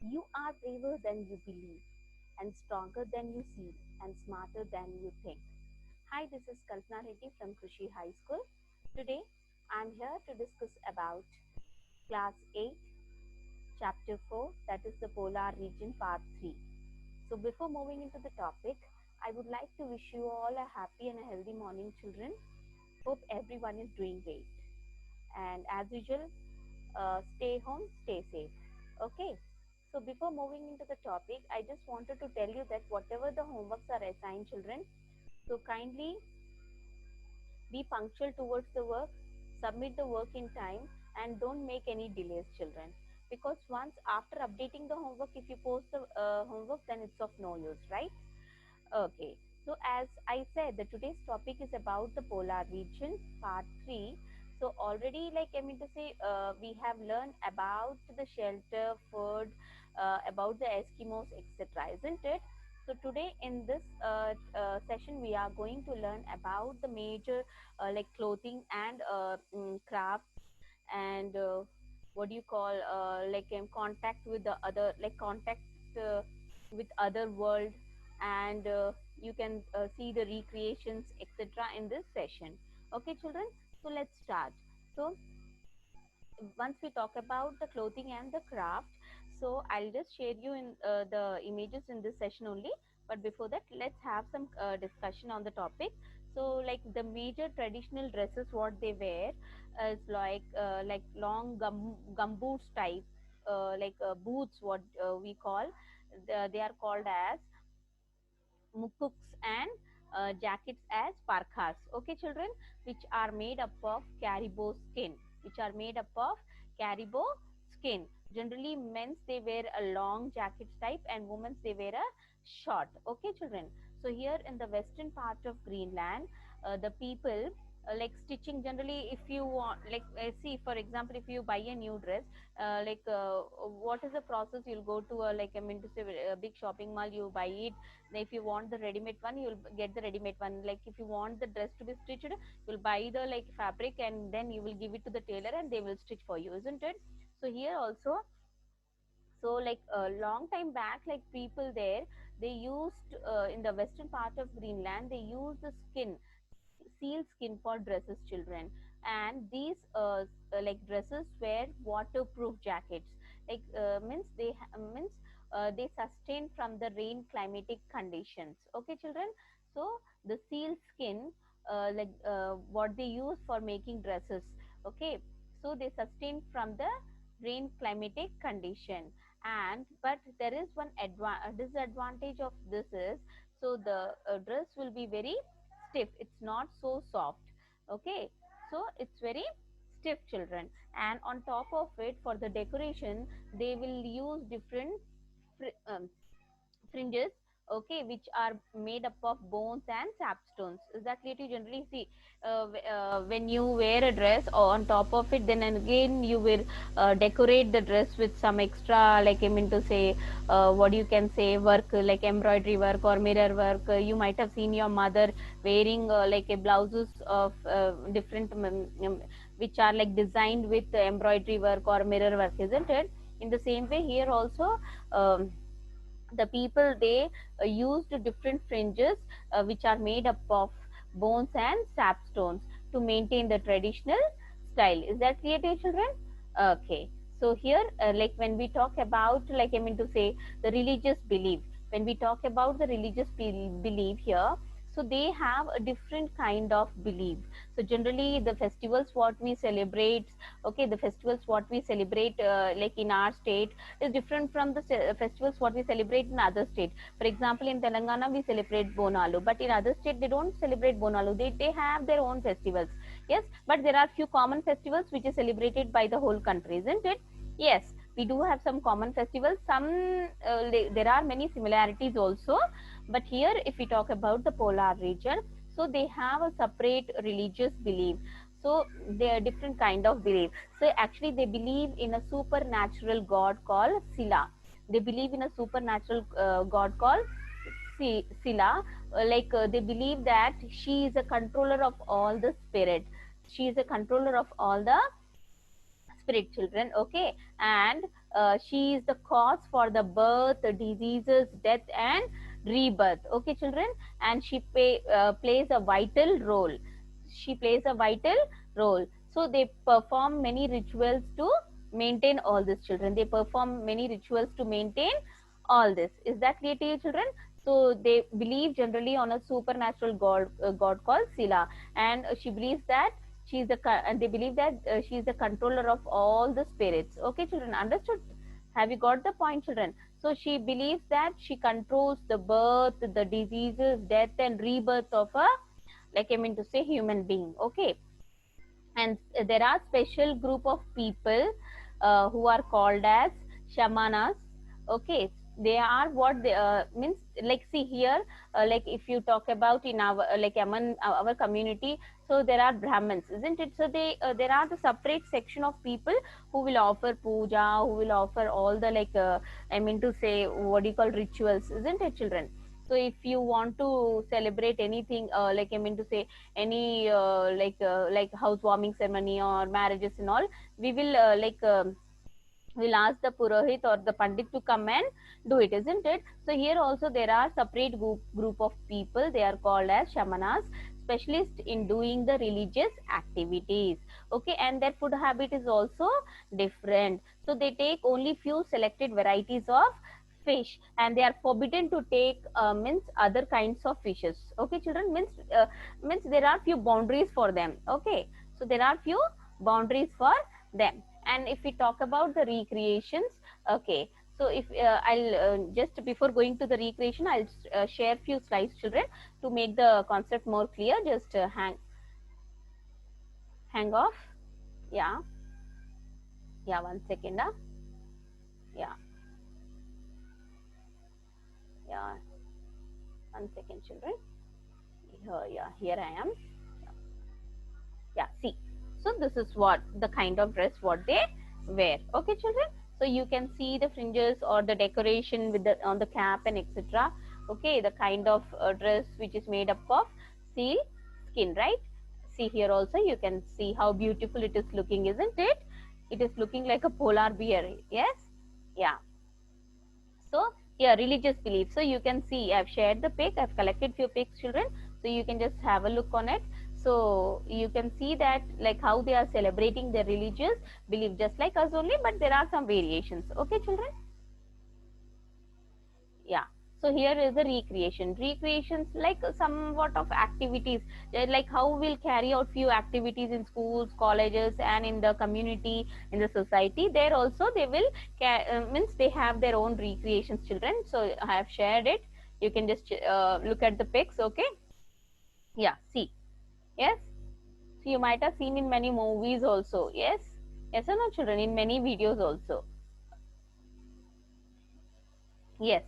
You are braver than you believe, and stronger than you see, and smarter than you think. Hi, this is Kalpana Reddy from Krushi High School. Today, I'm here to discuss about Class 8, Chapter 4, that is the Polar Region Part 3. So, before moving into the topic, I would like to wish you all a happy and a healthy morning, children. Hope everyone is doing great. And as usual, stay home, stay safe. Okay. So before moving into the topic, I just wanted to tell you that whatever the homeworks are assigned, children, so kindly be punctual towards the work, submit the work in time, and don't make any delays, children. Because once after updating the homework, if you post the homework, then it's of no use, right? Okay. So as I said, the today's topic is about the polar region, part 3. So already, like I mean to say, we have learned about the shelter, food, about the Eskimos, etc. Isn't it? So today in this session, we are going to learn about the major like clothing and crafts and what do you call like contact with the other like contact uh, with other world and you can see the recreations etc in this session. Okay, children, so let's start. So once we talk about the clothing and the craft, so I'll just share you in the images in this session only. But before that, let's have some discussion on the topic. So like the major traditional dresses what they wear is like long gumboots type, like boots what we call, they are called as mukuks, and jackets as parkas. Okay, children, which are made up of caribou skin, which are made up of caribou skin. Generally, men's they wear a long jacket type, and women's they wear a short. Okay, children. So here in the western part of Greenland, the people like stitching. Generally, if you want, like see for example, if you buy a new dress, what is the process? You'll go to a like I mean to say a big shopping mall, you buy it. If you want the ready-made one, you'll get the ready-made one. Like if you want the dress to be stitched, you'll buy the like fabric and then you will give it to the tailor and they will stitch for you, isn't it? So here also, so like a long time back, like people there, they used in the western part of Greenland, they use the skin, seal skin for dresses, children. And these like dresses wear waterproof jackets, like means means they sustain from the rain climatic conditions. Okay, children. So the seal skin, what they use for making dresses. Okay, so they sustain from the rain climatic condition. And but there is one disadvantage of this is, so the dress will be very stiff, it's not so soft. Okay, so it's very stiff, children. And on top of it, for the decoration, they will use different fringes, okay, which are made up of bones and sapstones. Is that clear to you? Generally see, when you wear a dress on top of it, then again you will decorate the dress with some extra, like I mean to say, what you can say, work like embroidery work or mirror work. You might have seen your mother wearing like a blouses of different which are like designed with embroidery work or mirror work, isn't it? In the same way here also, the people they used different fringes which are made up of bones and sapstones to maintain the traditional style. Is that clear to you, children? Okay, so here like when we talk about, like I mean to say, the religious belief, when we talk about the religious belief here, so they have a different kind of belief. So generally the festivals what we celebrate, okay, the festivals what we celebrate like in our state is different from the festivals what we celebrate in other state. For example, in Telangana we celebrate Bonalu, but in other state they don't celebrate Bonalu. They have their own festivals. Yes, but there are few common festivals which is celebrated by the whole country, isn't it? Yes, we do have some common festivals. Some there are many similarities also, but here if we talk about the polar region, so they have a separate religious belief. So they are different kind of belief. So actually they believe in a supernatural god called Sila. They believe in a supernatural god called Sila. They believe that she is a controller of all the spirit. She is a controller of all the spirit, children. Okay, and she is the cause for the birth, diseases, death, and rebirth. Okay, children, and she plays a vital role. She plays a vital role. So they perform many rituals to maintain all this, children. They perform many rituals to maintain all this. Is that clear to you, children? So they believe generally on a supernatural god called Sila, and she believes that she is and they believe that she is the controller of all the spirits. Okay, children, understood? Have you got the point, children? So she believes that she controls the birth, the diseases, death, and rebirth of a, like I mean to say, human being. Okay, and there are special group of people who are called as shamanas. Okay, they are what they means, like see here, like if you talk about in our like among our community, so there are brahmins, isn't it? So they there are the separate section of people who will offer puja, who will offer all the like I mean to say, what do you call, rituals, isn't it, children? So if you want to celebrate anything, like I mean to say, any like housewarming ceremony or marriages and all, we will we'll ask the purohit or the pandit to come and do it, isn't it? So here also there are separate group of people. They are called as shamanas, specialists in doing the religious activities. Okay, and their food habit is also different. So they take only few selected varieties of fish, and they are forbidden to take means other kinds of fishes. Okay, children, means there are few boundaries for them. Okay, so there are few boundaries for them. And if we talk about the recreations, okay, so if I'll just before going to the recreation, I'll share few slides, children, to make the concept more clear. Just hang off. Yeah, yeah, 1 second. Yeah, yeah, 1 second, children. Yeah, here I am. Yeah, see, so this is what the kind of dress what they wear. Okay, children, so you can see the fringes or the decoration with the on the cap and etc. Okay, the kind of dress which is made up of seal skin, right? See here also you can see how beautiful it is looking, isn't it? It is looking like a polar bear. Yes, yeah. So yeah, religious belief. So you can see I've shared the pic. I've collected few pics, children. So you can just have a look on it. So you can see that like how they are celebrating their religious belief, just like us only, but there are some variations. Okay, children? Yeah. So here is the recreation. Recreations like somewhat of activities, like how we'll carry out few activities in schools, colleges, and in the community, in the society. There also they will means they have their own recreations, children. So I have shared it. You can just look at the pics. Okay. Yeah. See. Yes. So you might have seen in many movies also. Yes. Yes or no, children? In many videos also. Yes.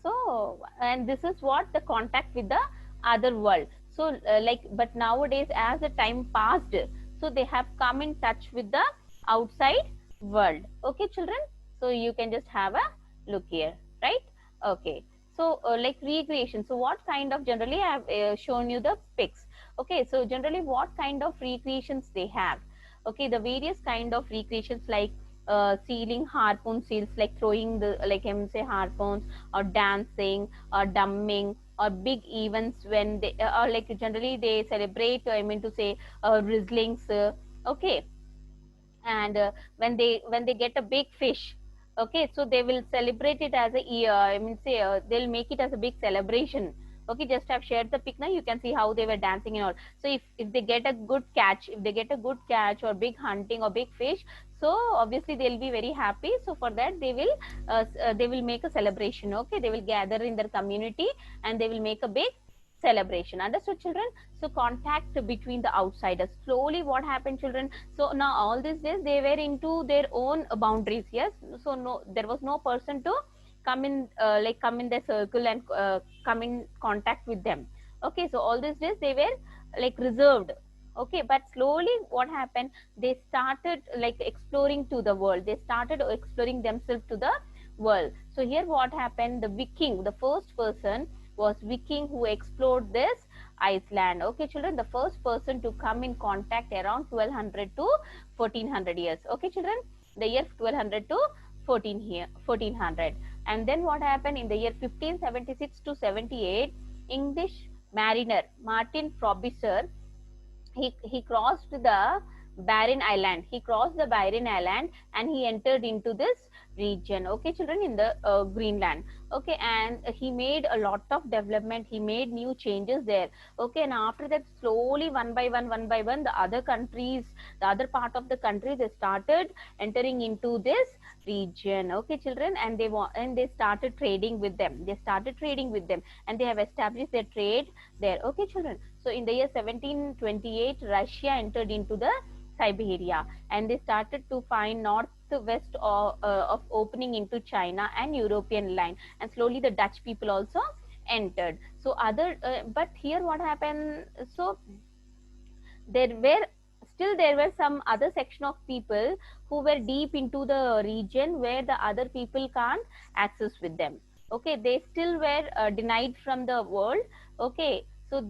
So, and this is what the contact with the other world. So, like, but nowadays, as the time passed, so they have come in touch with the outside world. Okay, children. So you can just have a look here, right? Okay. So, like recreation. So, what kind of generally I have shown you the pics. Okay. So, generally, what kind of recreations they have? Okay, the various kind of recreations like sealing harpoon seals, like throwing the like say harpoons, or dancing, or dumming, or big events when they or like generally they celebrate, I mean to say, rizzlings. Okay, and when they get a big fish, okay, so they will celebrate it as a I mean say they'll make it as a big celebration. Okay, just have shared the pic now, you can see how they were dancing and all. So if they get a good catch, if they get a good catch or big hunting or big fish, so obviously they'll be very happy. So for that they will make a celebration. Okay, they will gather in their community and they will make a big celebration. Understood, children? So contact between the outsiders. Slowly what happened, children? So now all these days they were into their own boundaries. Yes, so no, there was no person to come in like come in the circle and come in contact with them. Okay, so all these days they were like reserved. Okay, but slowly what happened, they started like exploring to the world, they started exploring themselves to the world. So here what happened, the Viking, the first person was Viking who explored this Iceland. Okay, children, the first person to come in contact around 1200 to 1400 years. Okay, children, the year 1200 to 1400. And then what happened in the year 1576 to 78, English mariner Martin Frobisher, he crossed the Barren Island. He crossed the Barren Island and he entered into this region. Okay, children, in the Greenland. Okay, and he made a lot of development. He made new changes there. Okay, and after that, slowly one by one, the other countries, the other part of the country, they started entering into this region. Okay, children, and they started trading with them. They started trading with them, and they have established their trade there. Okay, children. So in the year 1728, Russia entered into the Siberia, and they started to find northwest of opening into China and European line, and slowly the Dutch people also entered. So but here what happened? So there were some other section of people who were deep into the region where the other people can't access with them. Okay, they still were denied from the world. Okay, so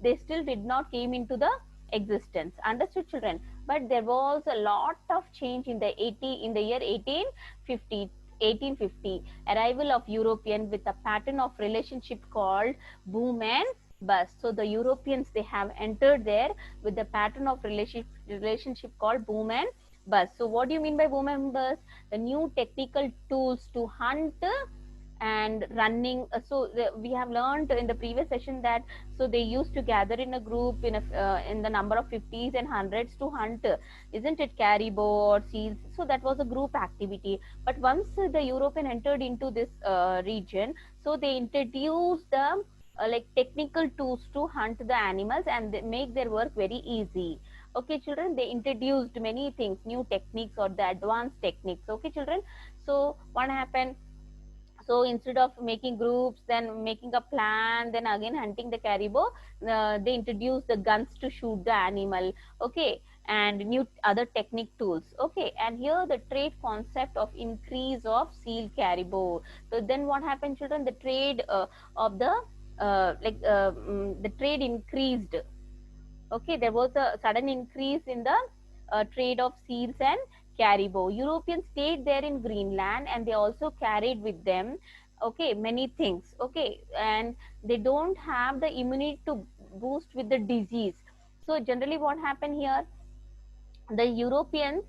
they still did not came into the existence. Understood, children? But there was a lot of change in the year 1850, arrival of European with a pattern of relationship called boom and bust. So the Europeans, they have entered there with the pattern of relationship called boom and bust. So what do you mean by boom and bust? The new technical tools to hunt and running. We have learned in the previous session that so they used to gather in a group in the number of 50s and 100s to hunt, isn't it, caribou or seals? So that was a group activity. But once the European entered into this region, so they introduced the like technical tools to hunt the animals and they make their work very easy. Okay, children, they introduced many things, new techniques or the advanced techniques. Okay, children. So what happened? So instead of making groups, then making a plan, then again hunting the caribou, they introduced the guns to shoot the animal. Okay, and new other technique tools. Okay, and here the trade concept of increase of seal caribou. So then what happened, children? The trade of the the trade increased. Okay, there was a sudden increase in the trade of seals and caribou. Europeans stayed there in Greenland and they also carried with them, okay, many things. Okay, and they don't have the immunity to boost with the disease. So generally what happened here, the Europeans,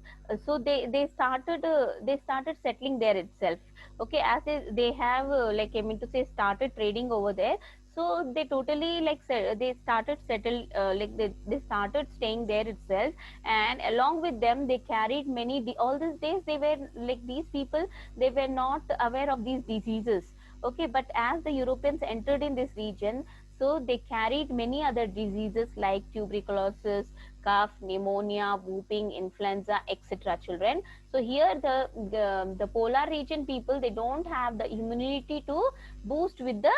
so they started settling there itself. Okay, as they have like I mean to say started trading over there. So they totally like they started settle like they started staying there itself, and along with them they carried many all these days they were like these people, they were not aware of these diseases. Okay, but as the Europeans entered in this region, so they carried many other diseases like tuberculosis, cough, pneumonia, whooping, influenza, etc. Children. So here the polar region people, they don't have the immunity to boost with the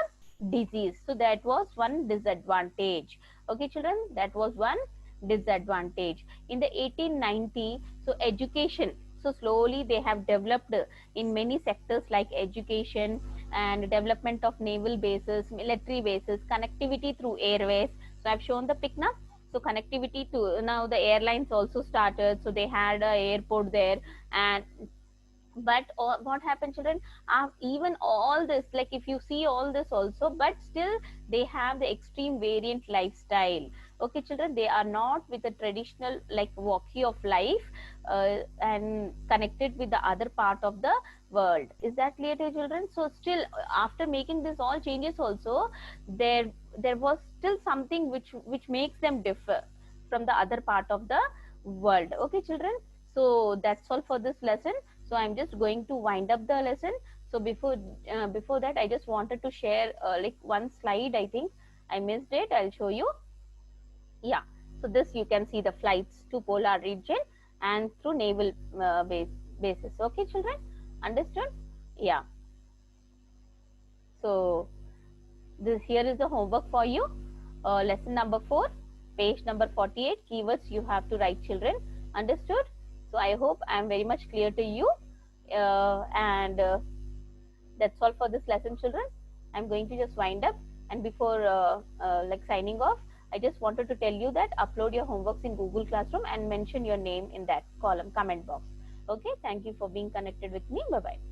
disease. So that was one disadvantage. Okay, children, that was one disadvantage. In the 1890, so education. So slowly they have developed in many sectors like education and development of naval bases, military bases, connectivity through airways. So I've shown the pic now. So connectivity to now the airlines also started. So they had a airport there, and but what happened, children? Even all this, like if you see all this also, but still they have the extreme variant lifestyle. Okay, children, they are not with the traditional like walkie of life and connected with the other part of the world. Is that clear to you, children? So still after making this all changes also, there was still something which makes them differ from the other part of the world. Okay, children, so that's all for this lesson. So I'm just going to wind up the lesson. So before that, I just wanted to share like one slide. I think I missed it. I'll show you. Yeah. So this you can see the flights to polar region and through naval bases. Okay, children, understood? Yeah. So this here is the homework for you. Lesson number 4, page number 48. Keywords you have to write, children. Understood? So I hope I am very much clear to you. And that's all for this lesson, children. I'm going to just wind up, and before like signing off, I just wanted to tell you that upload your homeworks in Google Classroom and mention your name in that column comment box. Okay, thank you for being connected with me. Bye bye.